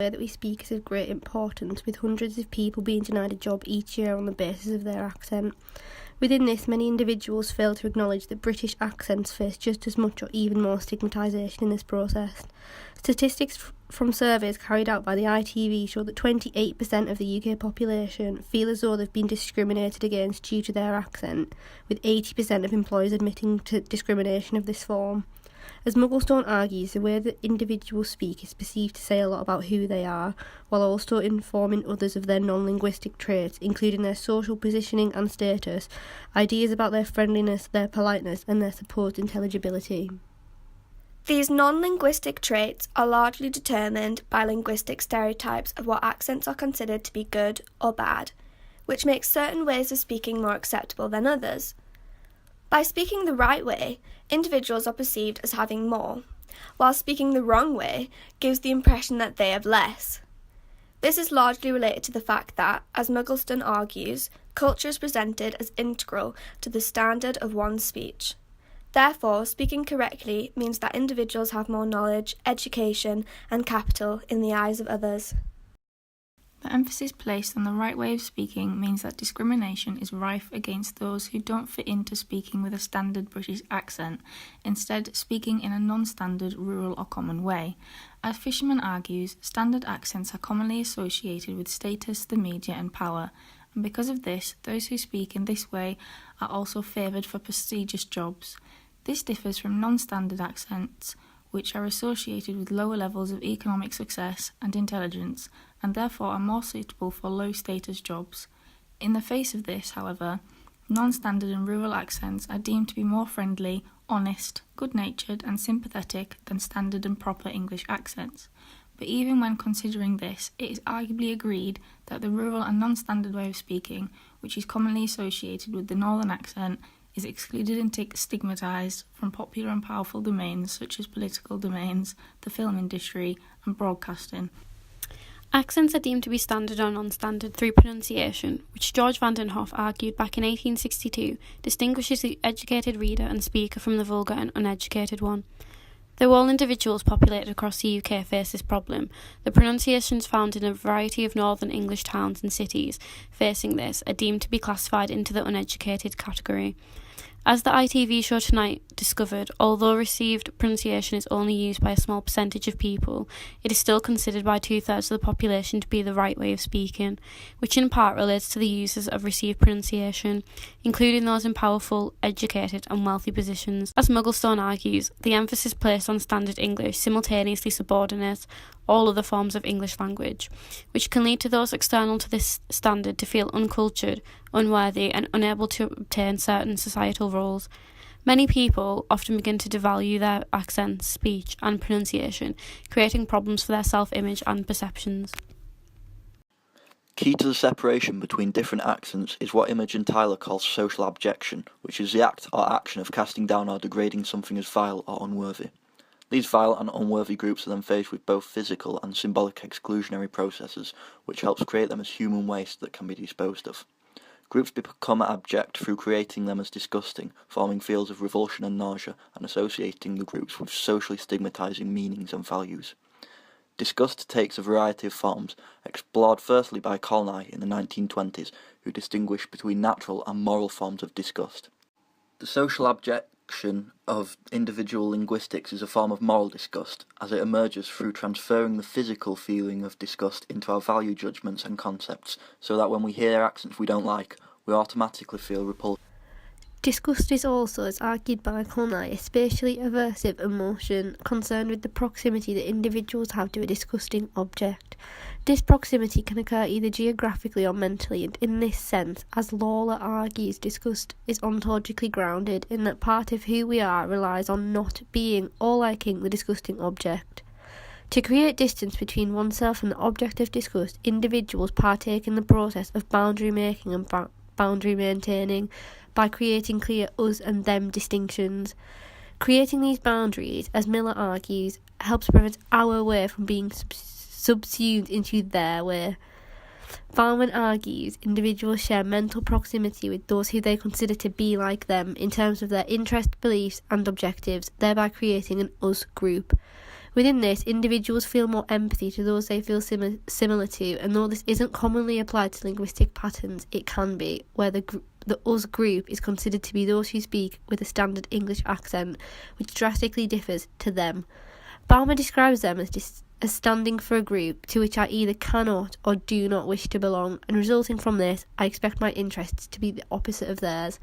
The way that we speak is of great importance, with hundreds of people being denied a job each year on the basis of their accent. Within this, many individuals fail to acknowledge that British accents face just as much or even more stigmatisation in this process. Statistics from surveys carried out by the ITV show that 28% of the UK population feel as though they've been discriminated against due to their accent, with 80% of employers admitting to discrimination of this form. As Mugglestone argues, the way that individuals speak is perceived to say a lot about who they are, while also informing others of their non-linguistic traits, including their social positioning and status, ideas about their friendliness, their politeness, and their supposed intelligibility. These non-linguistic traits are largely determined by linguistic stereotypes of what accents are considered to be good or bad, which makes certain ways of speaking more acceptable than others. By speaking the right way, individuals are perceived as having more, while speaking the wrong way gives the impression that they have less. This is largely related to the fact that, as Mugglestone argues, culture is presented as integral to the standard of one's speech. Therefore, speaking correctly means that individuals have more knowledge, education, and capital in the eyes of others. The emphasis placed on the right way of speaking means that discrimination is rife against those who don't fit into speaking with a standard British accent, instead speaking in a non-standard rural or common way. As Fisherman argues, standard accents are commonly associated with status, the media and power, and because of this, those who speak in this way are also favoured for prestigious jobs. This differs from non-standard accents, which are associated with lower levels of economic success and intelligence, and therefore are more suitable for low-status jobs. In the face of this, however, non-standard and rural accents are deemed to be more friendly, honest, good-natured and sympathetic than standard and proper English accents. But even when considering this, it is arguably agreed that the rural and non-standard way of speaking, which is commonly associated with the northern accent, is excluded and stigmatised from popular and powerful domains such as political domains, the film industry and broadcasting. Accents are deemed to be standard or non-standard through pronunciation, which George van den Hoff argued back in 1862 distinguishes the educated reader and speaker from the vulgar and uneducated one. Though all individuals populated across the UK face this problem, the pronunciations found in a variety of northern English towns and cities facing this are deemed to be classified into the uneducated category. As the ITV show tonight discovered, although received pronunciation is only used by a small percentage of people, it is still considered by 2/3 of the population to be the right way of speaking, which in part relates to the users of received pronunciation, including those in powerful, educated and wealthy positions. As Mugglestone argues, the emphasis placed on standard English simultaneously subordinates all other forms of English language, which can lead to those external to this standard to feel uncultured, unworthy and unable to obtain certain societal roles. Many people often begin to devalue their accents, speech and pronunciation, creating problems for their self-image and perceptions. Key to the separation between different accents is what Imogen Tyler calls social abjection, which is the act or action of casting down or degrading something as vile or unworthy. These vile and unworthy groups are then faced with both physical and symbolic exclusionary processes, which helps create them as human waste that can be disposed of. Groups become abject through creating them as disgusting, forming fields of revulsion and nausea, and associating the groups with socially stigmatising meanings and values. Disgust takes a variety of forms, explored firstly by Colnay in the 1920s, who distinguished between natural and moral forms of disgust. The social abjection of individual linguistics is a form of moral disgust, as it emerges through transferring the physical feeling of disgust into our value judgments and concepts, so that when we hear accents we don't like, we automatically feel repulsion. Disgust is also, as argued by Colnay, a spatially aversive emotion concerned with the proximity that individuals have to a disgusting object. This proximity can occur either geographically or mentally, and in this sense, as Lawler argues, disgust is ontologically grounded in that part of who we are relies on not being or liking the disgusting object. To create distance between oneself and the object of disgust, individuals partake in the process of boundary making and boundary maintaining, by creating clear us and them distinctions. Creating these boundaries, as Miller argues, helps prevent our way from being subsumed into their way. Farman argues individuals share mental proximity with those who they consider to be like them in terms of their interests, beliefs and objectives, thereby creating an us group. Within this, individuals feel more empathy to those they feel similar to, and though this isn't commonly applied to linguistic patterns, it can be, where the us group is considered to be those who speak with a standard English accent, which drastically differs to them. Balmer describes them as standing for a group to which I either cannot or do not wish to belong, and resulting from this, I expect my interests to be the opposite of theirs.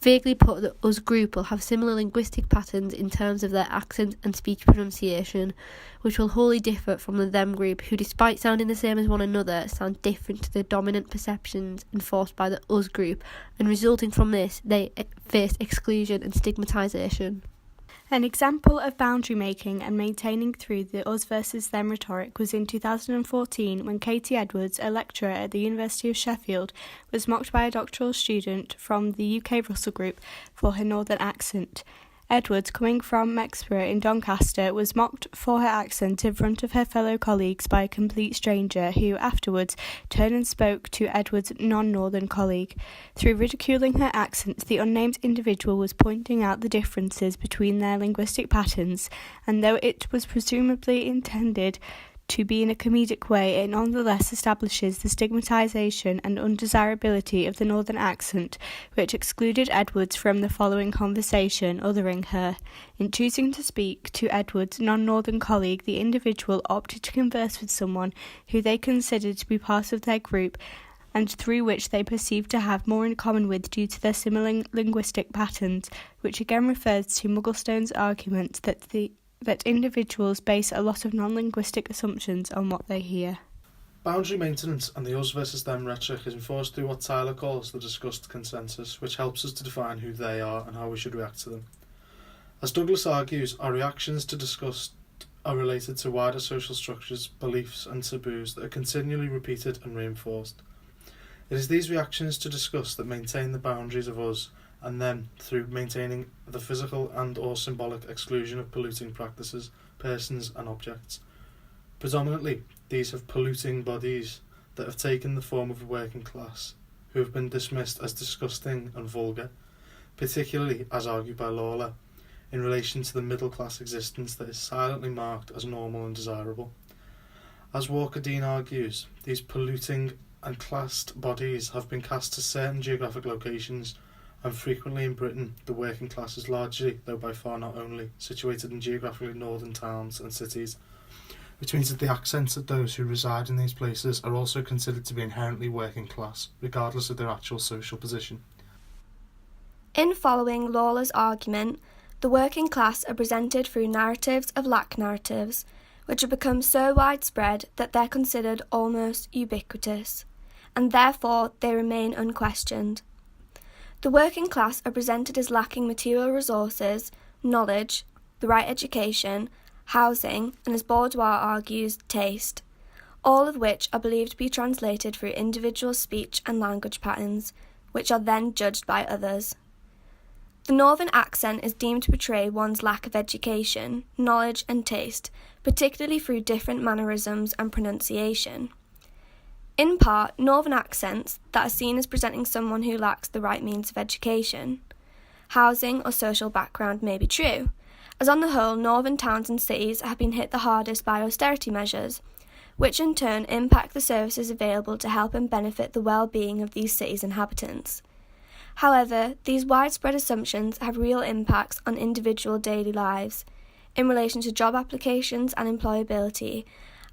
Vaguely put, the us group will have similar linguistic patterns in terms of their accent and speech pronunciation, which will wholly differ from the them group, who, despite sounding the same as one another, sound different to the dominant perceptions enforced by the us group, and resulting from this, they face exclusion and stigmatisation. An example of boundary making and maintaining through the us versus them rhetoric was in 2014 when Katie Edwards, a lecturer at the University of Sheffield, was mocked by a doctoral student from the UK Russell Group for her northern accent. Edwards, coming from Mexborough in Doncaster, was mocked for her accent in front of her fellow colleagues by a complete stranger who afterwards turned and spoke to Edwards' non-northern colleague. Through ridiculing her accent, the unnamed individual was pointing out the differences between their linguistic patterns, and though it was presumably intended to be in a comedic way, it nonetheless establishes the stigmatisation and undesirability of the northern accent, which excluded Edwards from the following conversation, othering her. In choosing to speak to Edwards' non-northern colleague, the individual opted to converse with someone who they considered to be part of their group, and through which they perceived to have more in common with due to their similar linguistic patterns, which again refers to Mugglestone's argument that individuals base a lot of non-linguistic assumptions on what they hear. Boundary maintenance and the us versus them rhetoric is enforced through what Tyler calls the discussed consensus, which helps us to define who they are and how we should react to them. As Douglas argues, our reactions to disgust are related to wider social structures, beliefs and taboos that are continually repeated and reinforced. It is these reactions to disgust that maintain the boundaries of us and them through maintaining the physical and or symbolic exclusion of polluting practices, persons and objects. Predominantly, these have polluting bodies that have taken the form of a working class, who have been dismissed as disgusting and vulgar, particularly, as argued by Lawler, in relation to the middle class existence that is silently marked as normal and desirable. As Walker-Dean argues, these polluting and classed bodies have been cast to certain geographic locations, and frequently in Britain, the working class is largely, though by far not only, situated in geographically northern towns and cities, which means that the accents of those who reside in these places are also considered to be inherently working class, regardless of their actual social position. In following Lawler's argument, the working class are presented through narratives of lack narratives, which have become so widespread that they're considered almost ubiquitous, and therefore they remain unquestioned. The working class are presented as lacking material resources, knowledge, the right education, housing, and as Bourdieu argues, taste, all of which are believed to be translated through individual speech and language patterns, which are then judged by others. The northern accent is deemed to portray one's lack of education, knowledge and taste, particularly through different mannerisms and pronunciation. In part, northern accents that are seen as presenting someone who lacks the right means of education, housing or social background may be true, as on the whole northern towns and cities have been hit the hardest by austerity measures, which in turn impact the services available to help and benefit the well-being of these cities' inhabitants. However, these widespread assumptions have real impacts on individual daily lives, in relation to job applications and employability,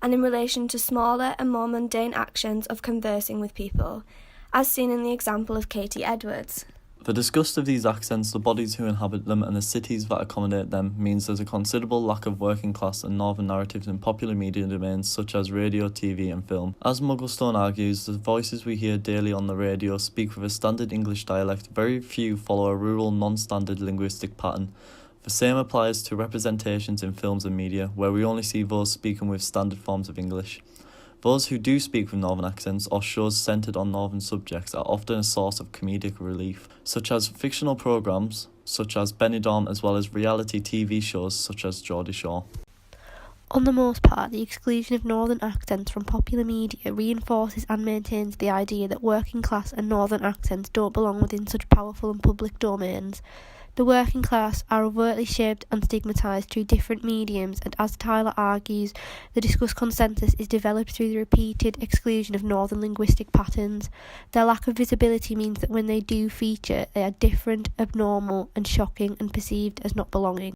and in relation to smaller and more mundane actions of conversing with people, as seen in the example of Katie Edwards. The disgust of these accents, the bodies who inhabit them and the cities that accommodate them means there's a considerable lack of working class and northern narratives in popular media domains such as radio, TV and film. As Mugglestone argues, the voices we hear daily on the radio speak with a standard English dialect. Very few follow a rural, non-standard linguistic pattern. The same applies to representations in films and media, where we only see those speaking with standard forms of English. Those who do speak with northern accents or shows centred on northern subjects are often a source of comedic relief, such as fictional programmes such as Benidorm, as well as reality TV shows such as Geordie Shore. On the most part, the exclusion of northern accents from popular media reinforces and maintains the idea that working class and northern accents don't belong within such powerful and public domains. The working class are overtly shaped and stigmatised through different mediums, and as Tyler argues, the discussed consensus is developed through the repeated exclusion of northern linguistic patterns. Their lack of visibility means that when they do feature, they are different, abnormal, and shocking, and perceived as not belonging.